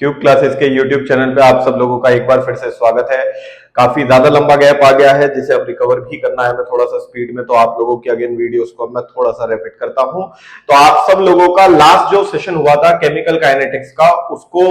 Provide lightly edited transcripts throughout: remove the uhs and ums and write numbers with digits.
Cube classes के YouTube channel पे आप सब लोगों का एक बार फिर से स्वागत है। काफी ज्यादा लंबा गैप आ गया है जिसे अब रिकवर भी करना है हमें थोड़ा सा स्पीड में, तो आप लोगों की अगेन वीडियोस को अब मैं थोड़ा सा रिपीट करता हूं। तो आप सब लोगों का लास्ट जो सेशन हुआ था केमिकल काइनेटिक्स का, उसको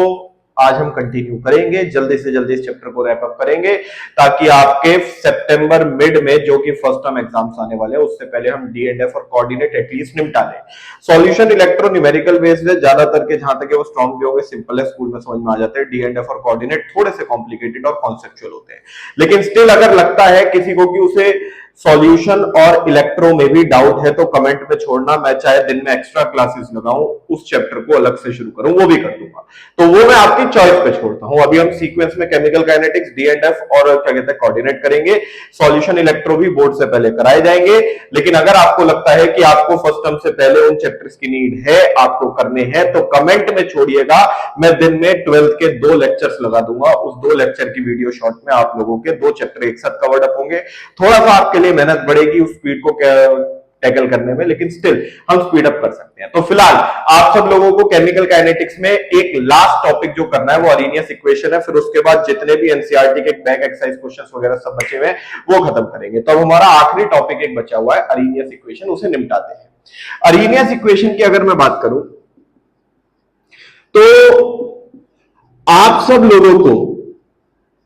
आज हम कंटिन्यू करेंगे। जल्दी से जल्दी इस चैप्टर को रैप अप करेंगे ताकि आपके सितंबर मिड में जो कि फर्स्ट टर्म एग्जाम्स आने वाले हैं उससे पहले हम डी एंड एफ और कोऑर्डिनेट एटलीस्ट निपटा लें। सॉल्यूशन इलेक्ट्रो न्यूमेरिकल बेस्ड है, ज्यादातर के जहां तक है वो स्ट्रॉन्ग भी होंगे, सिंपल है, स्कूल में समझ में आ जाते हैं। डी एंड एफ और कोऑर्डिनेट थोड़े से कॉम्प्लिकेटेड और कॉन्सेप्चुअल होते हैं, लेकिन स्टिल अगर लगता है किसी को कि उसे सॉल्यूशन और इलेक्ट्रो में भी डाउट है तो कमेंट में छोड़ना। मैं चाहे दिन में एक्स्ट्रा क्लासेस लगाऊं, उस चैप्टर को अलग से शुरू करूं, वो भी कर दूंगा। तो वो मैं आपकी चॉइस पे छोड़ता हूं। अभी हम सीक्वेंस में chemical kinetics, D and F और क्या कहते हैं कोऑर्डिनेट करेंगे। सॉल्यूशन इलेक्ट्रो भी बोर्ड से पहले कराए जाएंगे, लेकिन अगर आपको लगता है कि आपको फर्स्ट टर्म से पहले उन चैप्टर्स की नीड है, आपको करने हैं, तो कमेंट में छोड़िएगा। मैं दिन में 12th के 2 लेक्चर्स लगा दूंगा। उस 2 लेक्चर की वीडियो शॉर्ट में आप लोगों के 2 चैप्टर एक साथ कवर्ड अप होंगे। थोड़ा सा आपके लिए मेहनत बढ़ेगी उस स्पीड को टैकल करने में, लेकिन स्टिल हम स्पीड अप कर सकते हैं। तो फिलहाल आप सब लोगों को केमिकल काइनेटिक्स में एक लास्ट टॉपिक जो करना है वो अरेनियस इक्वेशन है। फिर उसके बाद जितने भी एनसीईआरटी के बैक एक्सरसाइज क्वेश्चंस वगैरह सब बचे हुए हैं वो खत्म करेंगे। तो अब हमारा आखिरी टॉपिक एक बचा हुआ है अरेनियस इक्वेशन, उसे निपटाते हैं। अरेनियस इक्वेशन की अगर मैं बात करूं तो आप सब लोगों को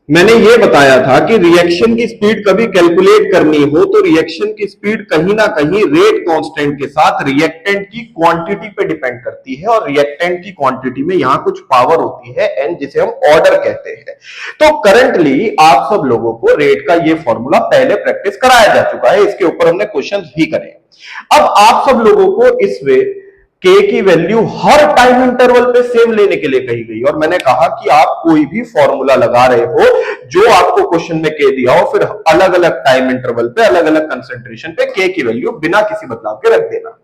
मैंने यह बताया था कि रिएक्शन की स्पीड कभी कैलकुलेट करनी हो तो रिएक्शन की स्पीड कहीं ना कहीं रेट कांस्टेंट के साथ रिएक्टेंट की क्वांटिटी पे डिपेंड करती है, और रिएक्टेंट की क्वांटिटी में यहां कुछ पावर होती है एन, जिसे हम ऑर्डर कहते हैं। तो करंटली आप सब लोगों को रेट का यह फॉर्मूला पहले प्रैक्टिस कराया जा चुका है, इसके ऊपर हमने क्वेश्चंस भी करे। अब आप सब लोगों को इस वे के की वैल्यू हर टाइम इंटरवल पे सेम लेने के लिए कही गई, और मैंने कहा कि आप कोई भी फॉर्मूला लगा रहे हो जो आपको क्वेश्चन में के दिया हो, फिर अलग अलग टाइम इंटरवल पे अलग अलग कंसंट्रेशन पे के की वैल्यू बिना किसी बदलाव के रख देना।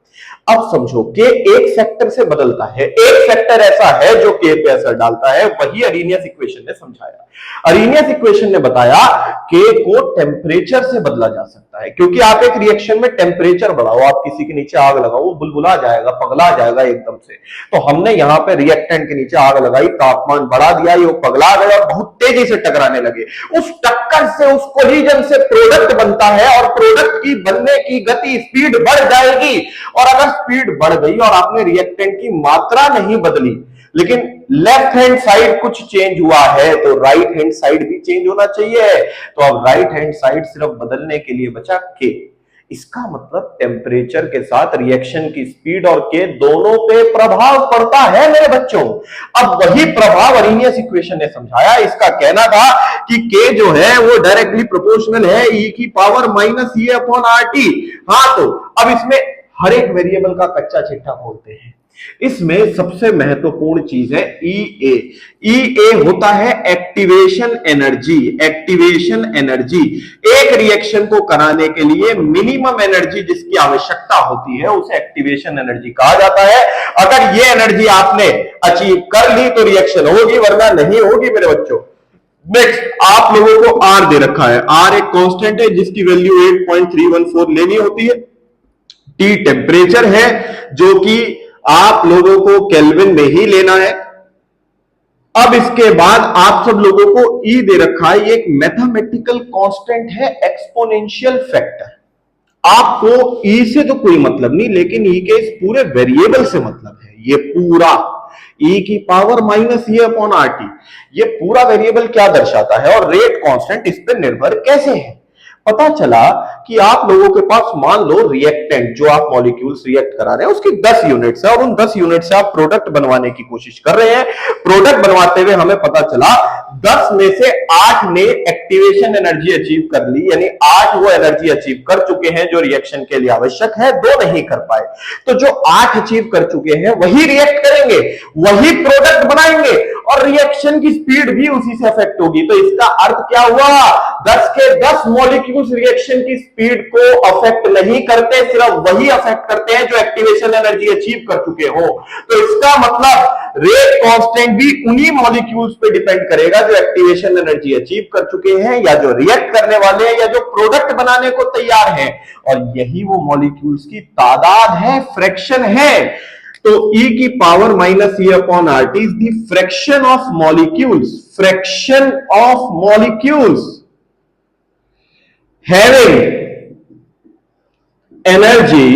अब समझो के एक सेक्टर से बदलता है, एक सेक्टर ऐसा है जो के पे असर डालता है, वही अरेनियस इक्वेशन ने समझाया। अरेनियस इक्वेशन ने बताया के को टेम्परेचर से बदला जा सकता है, क्योंकि आप एक रिएक्शन में टेम्परेचर बढ़ाओ, आप किसी के नीचे आग लगाओ, वो बुलबुला जाएगा, पगला जाएगा एकदम से। तो हमने यहां पे रिएक्टेंट के नीचे आग लगाई, तापमान बढ़ा दिया, ये पगला गए और बहुत तेजी से टकराने लगे। उस टक्कर से, उस कोलिजन से प्रोडक्ट बनता है, और प्रोडक्ट की बनने की गति, स्पीड बढ़ जाएगी। और अगर स्पीड बढ़ गई और आपने रिएक्टेंट की मात्रा नहीं बदली, लेकिन लेफ्ट हैंड साइड कुछ चेंज हुआ है, तो राइट हैंड साइड भी चेंज होना चाहिए। तो अब राइट हैंड साइड सिर्फ बदलने के लिए बचा के। इसका मतलब टेम्परेचर के साथ रिएक्शन की स्पीड और के दोनों पे प्रभाव पड़ता है मेरे बच्चों। अब वही प्रभाव अरेनियस इक्वेशन ने समझाया। इसका कहना था कि के जो है वो डायरेक्टली प्रोपोर्शनल है ई की power minus E upon R T. हाँ, तो अब इसमें हर एक वेरिएबल का कच्चा चिट्ठा खोलते हैं। इसमें सबसे महत्वपूर्ण चीज है ई ए होता है एक्टिवेशन एनर्जी। एक्टिवेशन एनर्जी एक रिएक्शन को कराने के लिए मिनिमम एनर्जी जिसकी आवश्यकता होती है उसे एक्टिवेशन एनर्जी कहा जाता है। अगर ये एनर्जी आपने अचीव कर ली तो रिएक्शन होगी, वरना नहीं होगी मेरे बच्चों। नेक्स्ट, आप लोगों को आर दे रखा है। आर एक कांस्टेंट है जिसकी वैल्यू 8.314 लेनी होती है। टी टेम्परेचर है जो कि आप लोगों को केल्विन में ही लेना है। अब इसके बाद आप सब लोगों को ई दे रखा है, ये एक मैथमेटिकल कांस्टेंट है, एक्सपोनेंशियल फैक्टर। आपको ई से तो कोई मतलब नहीं, लेकिन ई के इस पूरे वेरिएबल से मतलब है। ये पूरा ई की power minus E upon R T, ये पूरा वेरिएबल क्या दर्शाता है और रेट कांस्टेंट इस पर निर्भर कैसे है। पता चला कि आप लोगों के पास मान लो रिएक्टेंट जो आप मॉलिक्यूल्स रिएक्ट करा रहे हैं उसकी 10 यूनिट्स है, और उन 10 यूनिट से आप प्रोडक्ट बनवाने की कोशिश कर रहे हैं। प्रोडक्ट बनवाते हुए हमें पता चला 10 में से 8 ने एक्टिवेशन एनर्जी अचीव कर ली, यानी 8 वो एनर्जी अचीव कर चुके हैं जो रिएक्शन के लिए आवश्यक है, 2 नहीं कर पाए। तो जो 8 अचीव कर चुके हैं वही रिएक्ट करेंगे, वही प्रोडक्ट बनाएंगे, और रिएक्शन की स्पीड भी उसी से अफेक्ट होगी। तो इसका अर्थ क्या हुआ, 10 के 10 मॉलिक्यूल्स रिएक्शन की स्पीड को अफेक्ट नहीं करते, सिर्फ वही अफेक्ट करते हैं जो एक्टिवेशन एनर्जी अचीव कर चुके हो। तो इसका मतलब रेट कांस्टेंट भी उन्हीं मॉलिक्यूल्स पे डिपेंड करेगा जो एक्टिवेशन एनर्जी अचीव कर चुके हैं, या जो रिएक्ट करने वाले हैं, या जो प्रोडक्ट बनाने को तैयार हैं। और यही वो मॉलिक्यूल्स की तादाद है, फ्रैक्शन है। तो E की power minus E upon R T is the fraction of molecules, fraction of molecules having energy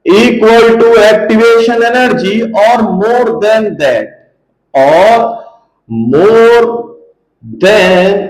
equal to activation energy और मोर देन दैट, और मोर देन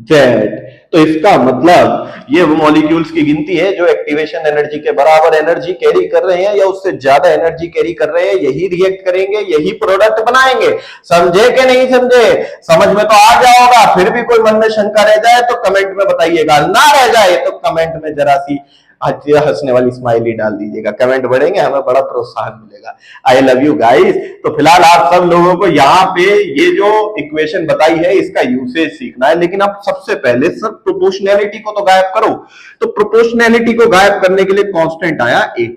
दैट। तो इसका मतलब ये वो मॉलिक्यूल्स की गिनती है जो एक्टिवेशन एनर्जी के बराबर एनर्जी कैरी कर रहे हैं या उससे ज्यादा एनर्जी कैरी कर रहे हैं, यही रिएक्ट करेंगे, यही प्रोडक्ट बनाएंगे। समझे कि नहीं समझे? समझ में तो आ गया होगा। फिर भी कोई मन में शंका रह जाए तो कमेंट में बताइएगा, ना रह जाए तो कमेंट में जरा सी हंसने वाली स्माइली डाल दीजिएगा। कमेंट बढ़ेंगे, हमें बड़ा प्रोत्साहन मिलेगा। I love you guys. तो फिलहाल आप सब लोगों को यहाँ पे ये जो इक्वेशन बताई है इसका यूसेज सीखना है, लेकिन अब सबसे पहले सब प्रोपोर्शनैलिटी को तो गायब करो। तो प्रोपोर्शनैलिटी को गायब करने के लिए कांस्टेंट आया ए।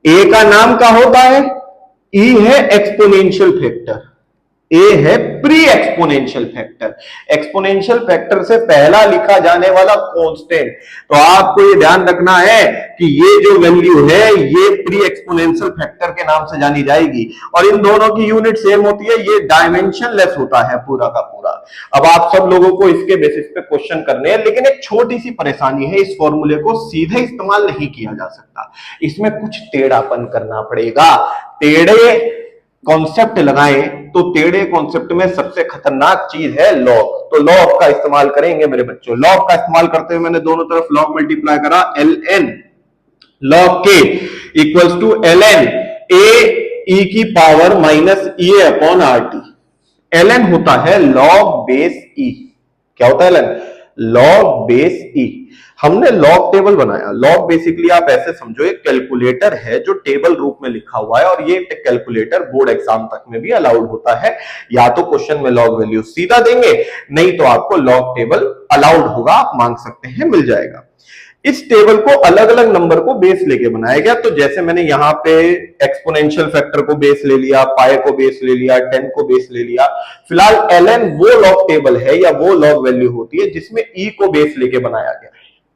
ए का नाम क्या होता है? ई है एक्सपोनेंशियल फैक्टर, ए है pre exponential factor. Exponential factor से पहला लिखा जाने वाला कांस्टेंट। तो आपको ये ध्यान रखना है कि ये जो वैल्यू है ये प्री एक्सपोनेंशियल फैक्टर के नाम से जानी जाएगी, और इन दोनों की यूनिट सेम होती है, ये डायमेंशन लेस होता है पूरा का पूरा। अब आप सब लोगों को इसके बेसिस पे क्वेश्चन करने हैं, लेकिन एक छोटी सी परेशानी है, इस फॉर्मूले को सीधे इस्तेमाल नहीं किया जा सकता, इसमें कुछ टेढ़ापन करना पड़ेगा। टेढ़े कॉन्सेप्ट लगाएं तो टेढ़े कॉन्सेप्ट में सबसे खतरनाक चीज है लॉग। तो लॉग का इस्तेमाल करेंगे मेरे बच्चों। लॉग का इस्तेमाल करते हुए मैंने दोनों तरफ लॉग मल्टीप्लाई करा, एल एन लॉग के equals to L N A E की power minus E upon R T. L N होता है लॉग बेस ई। क्या होता है L N? Log base E. हमने लॉग टेबल बनाया। लॉग बेसिकली आप ऐसे समझो एक कैलकुलेटर है जो टेबल रूप में लिखा हुआ है, और ये कैलकुलेटर बोर्ड एग्जाम तक में भी अलाउड होता है। या तो क्वेश्चन में लॉग वैल्यू सीधा देंगे, नहीं तो आपको लॉग टेबल अलाउड होगा, आप मांग सकते हैं, मिल जाएगा। इस टेबल को अलग अलग नंबर को बेस लेके बनाया गया। तो जैसे मैंने यहां पे एक्सपोनेंशियल फैक्टर को बेस ले लिया, पाई को बेस ले लिया, 10 को बेस ले लिया। फिलहाल ln वो लॉग टेबल है या वो लॉग वैल्यू होती है जिसमें e को बेस लेके बनाया गया।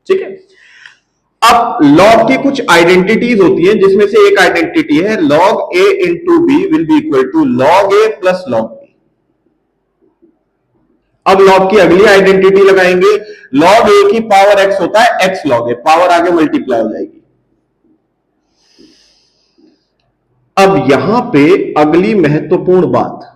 ठीक है। अब लॉग की कुछ आइडेंटिटीज होती हैं, जिसमें से एक आइडेंटिटी है log a into B will be equal to log a plus log b। अब लॉग की अगली आइडेंटिटी लगाएंगे, लॉग a की पावर x होता है x लॉग a, पावर आगे मल्टीप्लाई हो जाएगी। अब यहां पे अगली महत्वपूर्ण बात,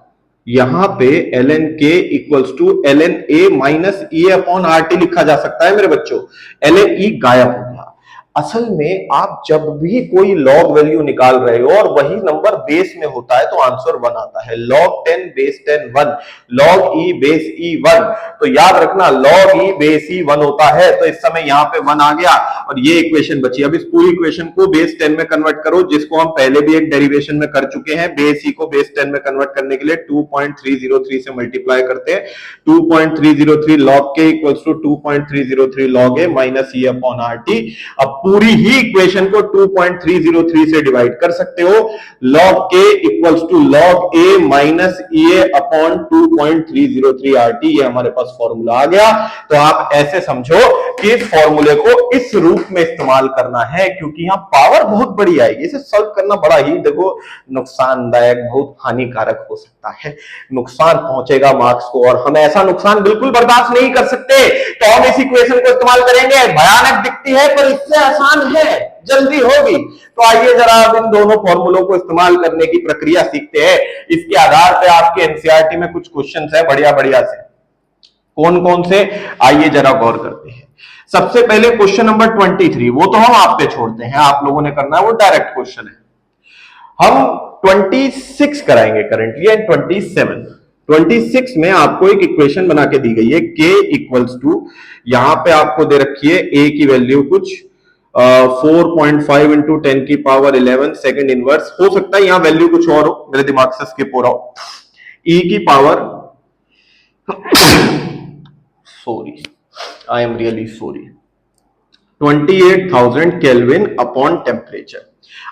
यहां पे ln k equals to ln a minus e upon R T लिखा जा सकता है मेरे बच्चों। ln e गायब हो गया। असल में आप जब भी कोई लॉग वैल्यू निकाल रहे हो और वही नंबर बेस में होता है तो आंसर 1 आता है। log 10 base 10 1, log e base e 1। तो याद रखना log e बेस e 1 होता है। तो इस समय यहां पे 1 आ गया और ये इक्वेशन बची। अब इस पूरी इक्वेशन को बेस 10 में कन्वर्ट करो, जिसको हम पहले भी एक डेरिवेशन में कर चुके हैं। बेस e को बेस 10 में कन्वर्ट करने के लिए 2.303 से मल्टीप्लाई करते हैं। 2.303 log k equals to 2.303 log a minus e upon R T. अब पूरी ही इक्वेशन को 2.303 से डिवाइड कर सकते हो। log k equals to log a minus e upon 2.303 RT। ये हमारे पास फॉर्मूला आ गया। तो आप ऐसे समझो कि इस फॉर्मूले को इस रूप में इस्तेमाल करना है, क्योंकि यहां पावर बहुत बड़ी आएगी। इसे सॉल्व करना बड़ा ही देखो नुकसानदायक, बहुत हानिकारक हो सकता है। नुकसान पहुंचेगा मार्क्स को, और हम ऐसा नुकसान बिल्कुल बर्दाश्त नहीं कर सकते। तो हम इस इक्वेशन को इस्तेमाल करेंगे। भयानक दिखती है पर इससे आसान है, जल्दी होगी। तो आइए जरा अब इन दोनों फॉर्मूलों को इस्तेमाल करने की प्रक्रिया सीखते हैं। इसके आधार पे आपके एनसीईआरटी में कुछ क्वेश्चंस है बढ़िया बढ़िया से। कौन कौन से, आइए जरा गौर करते हैं। सबसे पहले क्वेश्चन नंबर 23, वो तो हम आप पे छोड़ते हैं, आप लोगों ने करना है, वो डायरेक्ट क्वेश्चन है। हम 26 कराएंगे करेंटली एंड 27। 26 में आपको एक इक्वेशन बना के दी गई है, k इक्वल्स टू, यहां पे आपको दे रखी है a की वैल्यू कुछ 4.5 इंटू 10 की पावर 11 सेकंड इनवर्स। हो सकता है यहां वैल्यू कुछ और हो, मेरे दिमाग से स्किप हो रहा हो। e की power sorry, I am really sorry, 28,000 kelvin upon temperature.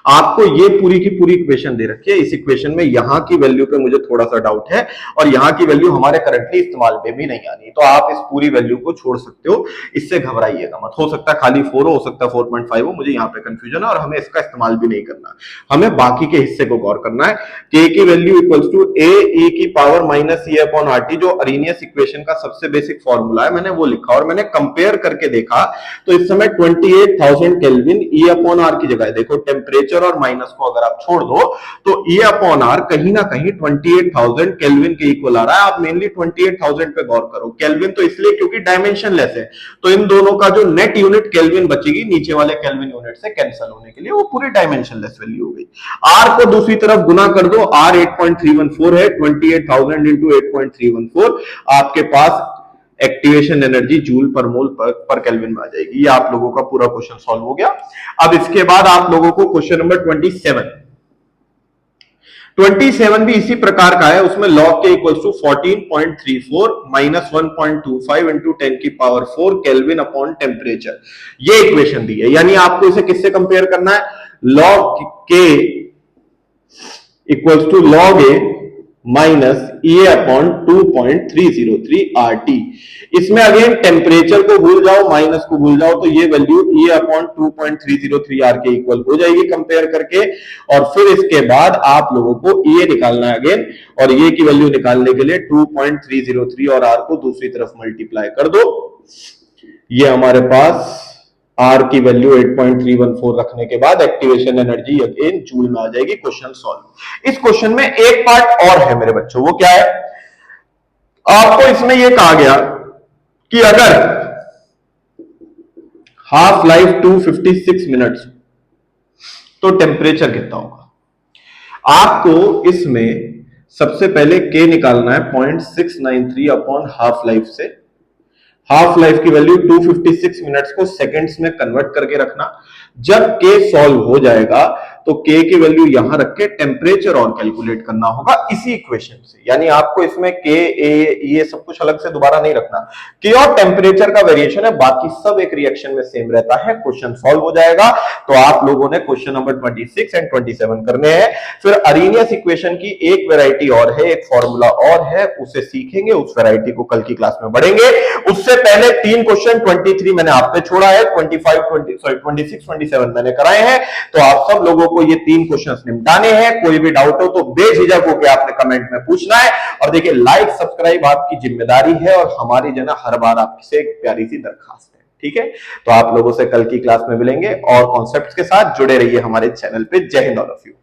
आपको ये पूरी की पूरी इक्वेशन दे रखी है। इस इक्वेशन में यहां की वैल्यू पे मुझे थोड़ा सा डाउट है और यहां की वैल्यू हमारे करंटली इस्तेमाल पे भी नहीं आनी, तो आप इस पूरी वैल्यू को छोड़ सकते हो, इससे घबराइएगा मत। हो सकता है खाली 4 हो सकता है 4.5 हो, मुझे यहां पे कंफ्यूजन है और हमें इसका इस्तेमाल भी नहीं करना, हमें बाकी के हिस्से को गौर करना है। के की value equals to A E की power minus E upon R T, जो अरेनियस इक्वेशन का सबसे बेसिक फॉर्मूला है, मैंने वो लिखा और मैंने कंपेयर करके देखा तो इस समय 28,000 केल्विन ई अपॉन आर की जगह, देखो टेम्परेचर और माइनस को अगर आप छोड़ दो तो ई अपॉन आर कहीं ना कहीं 28,000 केल्विन के इक्वल आ रहा है। आप मेनली 28,000 पे गौर करो, केल्विन तो इसलिए क्योंकि डायमेंशनलेस है, तो इन दोनों का जो नेट यूनिट केल्विन बचेगी नीचे वाले केल्विन यूनिट से कैंसिल होने के लिए, वो पूरी डायमेंशनलेस वैल्यू हो गई। आर को दूसरी तरफ गुना कर दो, आर 8.314 है, 28,000 इंटू 8.314 आपके पास एक्टिवेशन एनर्जी जूल पर मोल पर केल्विन में आ जाएगी। ये आप लोगों का पूरा क्वेश्चन सॉल्व हो गया। अब इसके बाद आप लोगों को क्वेश्चन नंबर 27 भी इसी प्रकार का है, उसमें लॉग के इक्वल्स टू 14.34 माइनस 1.25 इंटू 10 की पावर 4 केल्विन अपॉन टेम्परेचर, ये इक्वेशन दी है। यानी आपको इसे किससे कंपेयर करना है, लॉग के equals to log A minus E upon 2.303 R T. इसमें अगेन टेम्परेचर को भूल जाओ, माइनस को भूल जाओ, तो ये वैल्यू ई अपॉन 2.303 आर के इक्वल हो जाएगी कंपेयर करके। और फिर इसके बाद आप लोगों को ये निकालना है अगेन, और ये की वैल्यू निकालने के लिए 2.303 और आर को दूसरी तरफ मल्टीप्लाई कर दो। ये हमारे पास आर की वैल्यू 8.314 रखने के बाद एक्टिवेशन एनर्जी अगेन जूल में आ जाएगी। Question solve. इस क्वेश्चन में एक पार्ट और है मेरे बच्चों, वो क्या है, आपको इसमें यह कहा गया कि अगर हाफ लाइफ 256 मिनट्स तो टेम्परेचर कितना होगा। आपको इसमें सबसे पहले के निकालना है 0.693 अपॉन हाफ लाइफ से। हाफ लाइफ की वैल्यू 256 मिनट्स को सेकंड्स में कन्वर्ट करके रखना। जब के सॉल्व हो जाएगा तो के की वैल्यू यहां रख के टेम्परेचर और कैलकुलेट करना होगा इसी इक्वेशन से। यानी आपको इसमें के ए ये सब कुछ अलग से दोबारा नहीं रखना, के और टेम्परेचर का वेरिएशन है, बाकी सब एक रिएक्शन में सेम रहता है। क्वेश्चन सॉल्व हो जाएगा। तो आप लोगों ने क्वेश्चन नंबर 26 एंड 27 करने हैं। फिर अरेनियस इक्वेशन की एक वेराइटी और है, एक फॉर्मूला और है, उसे सीखेंगे, उस वेराइटी को कल की क्लास में बढ़ेंगे। उससे पहले 3 क्वेश्चन 23 मैंने आप पे छोड़ा है, 26 27 मैंने कराए हैं। तो आप सब लोगों को ये 3 क्वेश्चंस निपटाने हैं। कोई भी डाउट हो तो बेझिझक होकर आपने कमेंट में पूछना है। और देखिए, लाइक सब्सक्राइब आपकी जिम्मेदारी है और हमारी जो है हर बार आपसे एक प्यारी सी दरखास्त है, ठीक है। तो आप लोगों से कल की क्लास में मिलेंगे और कॉन्सेप्ट्स के साथ जुड़े रहिए हमारे चैनल पे। जय हिंद ऑल ऑफ यू।